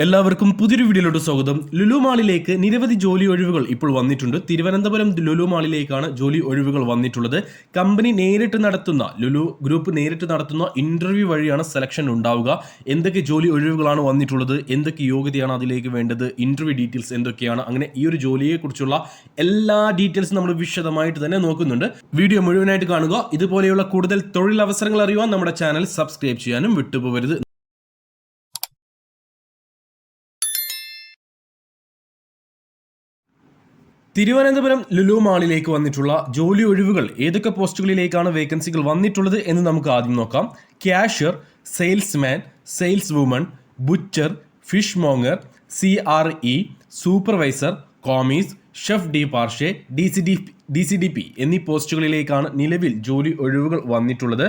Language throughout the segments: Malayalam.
എല്ലാവർക്കും പുതിയൊരു വീഡിയോയിലോട്ട് സ്വാഗതം. ലുലു മാളിലേക്ക് നിരവധി ജോലി ഒഴിവുകൾ ഇപ്പോൾ വന്നിട്ടുണ്ട്. തിരുവനന്തപുരം ലുലു മാളിലേക്കാണ് ജോലി ഒഴിവുകൾ വന്നിട്ടുള്ളത്. കമ്പനി നേരിട്ട് നടത്തുന്ന ലുലു ഗ്രൂപ്പ് നേരിട്ട് നടത്തുന്ന ഇന്റർവ്യൂ വഴിയാണ് സെലക്ഷൻ ഉണ്ടാവുക. എന്തൊക്കെ ജോലി ഒഴിവുകളാണ് വന്നിട്ടുള്ളത്, എന്തൊക്കെ യോഗ്യതയാണ് അതിലേക്ക് വേണ്ടത്, ഇന്റർവ്യൂ ഡീറ്റെയിൽസ് എന്തൊക്കെയാണ്, അങ്ങനെ ഈ ഒരു ജോലിയെക്കുറിച്ചുള്ള എല്ലാ ഡീറ്റെയിൽസും നമ്മൾ വിശദമായിട്ട് തന്നെ നോക്കുന്നുണ്ട്. വീഡിയോ മുഴുവനായിട്ട് കാണുക. ഇതുപോലെയുള്ള കൂടുതൽ തൊഴിലവസരങ്ങൾ അറിയുവാൻ നമ്മുടെ ചാനൽ സബ്സ്ക്രൈബ് ചെയ്യാനും വിട്ടുപോകരുത്. തിരുവനന്തപുരം ലുലു മാളിലേക്ക് വന്നിട്ടുള്ള ജോലി ഒഴിവുകൾ ഏതൊക്കെ പോസ്റ്റുകളിലേക്കാണ് വേക്കൻസികൾ വന്നിട്ടുള്ളത് എന്ന് നമുക്ക് ആദ്യം നോക്കാം. Cashier, salesman, sales woman, butcher, fishmonger, CRE, supervisor, commis, chef de partie, DCDP എന്നീ പോസ്റ്റുകളിലേക്കാണ് നിലവിൽ ജോലി ഒഴിവുകൾ വന്നിട്ടുള്ളത്.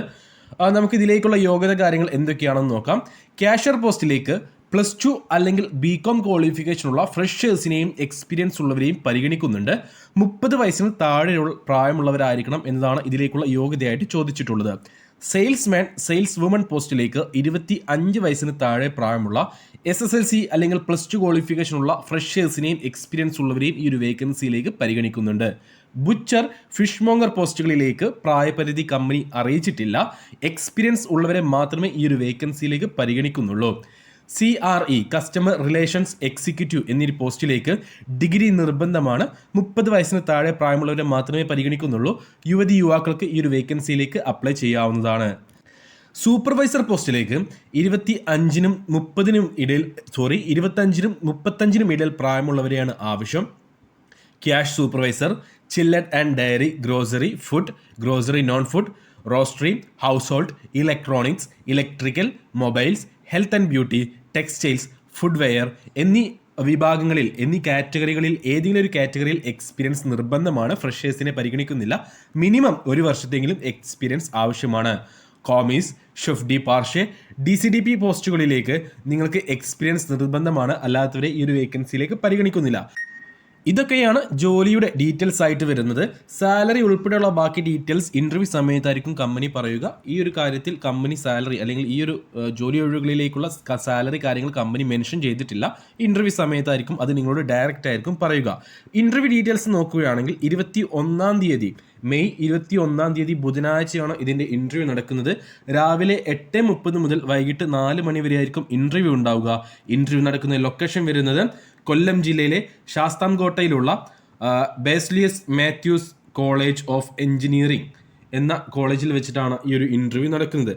നമുക്കിതിലേക്കുള്ള യോഗ്യത കാര്യങ്ങൾ എന്തൊക്കെയാണെന്ന് നോക്കാം. ക്യാഷ്യർ പോസ്റ്റിലേക്ക് +2 അല്ലെങ്കിൽ BCom ക്വാളിഫിക്കേഷനുള്ള ഫ്രഷേഴ്സിനെയും എക്സ്പീരിയൻസ് ഉള്ളവരെയും പരിഗണിക്കുന്നുണ്ട്. 30 വയസ്സിന് താഴെയുള്ള പ്രായമുള്ളവരായിരിക്കണം എന്നതാണ് ഇതിലേക്കുള്ള യോഗ്യതയായിട്ട് ചോദിച്ചിട്ടുള്ളത്. സെയിൽസ്മാൻ, സെയിൽസ് വുമൺ പോസ്റ്റിലേക്ക് 25 വയസ്സിന് താഴെ പ്രായമുള്ള SSLC അല്ലെങ്കിൽ +2 ക്വാളിഫിക്കേഷനുള്ള ഫ്രഷേഴ്സിനെയും എക്സ്പീരിയൻസ് ഉള്ളവരെയും ഈ ഒരു വേക്കൻസിയിലേക്ക് പരിഗണിക്കുന്നുണ്ട്. ബുച്ചർ, ഫിഷ് മോങ്ങർ പോസ്റ്റുകളിലേക്ക് പ്രായപരിധി കമ്പനി അറിയിച്ചിട്ടില്ല. എക്സ്പീരിയൻസ് ഉള്ളവരെ മാത്രമേ ഈ ഒരു വേക്കൻസിയിലേക്ക് പരിഗണിക്കുന്നുള്ളൂ. CRE, കസ്റ്റമർ റിലേഷൻസ് എക്സിക്യൂട്ടീവ് എന്നീ പോസ്റ്റിലേക്ക് ഡിഗ്രി നിർബന്ധമാണ്. 30 വയസ്സിന് താഴെ പ്രായമുള്ളവരെ മാത്രമേ പരിഗണിക്കുന്നുള്ളൂ. യുവാക്കൾക്ക് ഈ ഒരു വേക്കൻസിയിലേക്ക് അപ്ലൈ ചെയ്യാവുന്നതാണ്. സൂപ്പർവൈസർ പോസ്റ്റിലേക്ക് 25-നും 35-നും ഇടയിൽ പ്രായമുള്ളവരെയാണ് ആവശ്യം. Cash supervisor, chilled and dairy, grocery, food, grocery non food, roastery, household, electronics, electrical, mobiles, health and beauty, textiles, footwear എന്നീ കാറ്റഗറികളിൽ ഏതെങ്കിലും ഒരു കാറ്റഗറിയിൽ എക്സ്പീരിയൻസ് നിർബന്ധമാണ്. ഫ്രഷേഴ്സിനെ പരിഗണിക്കുന്നില്ല. മിനിമം 1 വർഷത്തെങ്കിലും എക്സ്പീരിയൻസ് ആവശ്യമാണ്. Commis, chef de partie, DCDP പോസ്റ്റുകളിലേക്ക് നിങ്ങൾക്ക് എക്സ്പീരിയൻസ് നിർബന്ധമാണ്. അല്ലാത്തവരെ ഈ ഒരു വേക്കൻസിയിലേക്ക് പരിഗണിക്കുന്നില്ല. ഇതൊക്കെയാണ് ജോലിയുടെ ഡീറ്റെയിൽസ് ആയിട്ട് വരുന്നത്. സാലറി ഉൾപ്പെടെയുള്ള ബാക്കി ഡീറ്റെയിൽസ് ഇന്റർവ്യൂ സമയത്തായിരിക്കും കമ്പനി പറയുക. ഈ ഒരു കാര്യത്തിൽ കമ്പനി സാലറി അല്ലെങ്കിൽ ഈ ഒരു ജോലി ഒഴിവുകളിലേക്കുള്ള സാലറി കാര്യങ്ങൾ കമ്പനി മെൻഷൻ ചെയ്തിട്ടില്ല. ഇന്റർവ്യൂ സമയത്തായിരിക്കും അത് നിങ്ങളോട് ഡയറക്റ്റ് ആയിരിക്കും പറയുക. ഇന്റർവ്യൂ ഡീറ്റെയിൽസ് നോക്കുകയാണെങ്കിൽ മെയ് 21 തീയതി ബുധനാഴ്ചയാണ് ഇതിൻ്റെ ഇൻ്റർവ്യൂ നടക്കുന്നത്. രാവിലെ 8:30 മുതൽ വൈകിട്ട് 4 മണി വരെ ആയിരിക്കും ഇൻ്റർവ്യൂ ഉണ്ടാവുക. ഇൻ്റർവ്യൂ നടക്കുന്ന ലൊക്കേഷൻ വരുന്നത് കൊല്ലം ജില്ലയിലെ ശാസ്താംകോട്ടയിലുള്ള ബേസ്ലിയസ് മാത്യൂസ് കോളേജ് ഓഫ് എഞ്ചിനീയറിംഗ് എന്ന കോളേജിൽ വെച്ചിട്ടാണ് ഈ ഒരു ഇൻ്റർവ്യൂ നടക്കുന്നത്.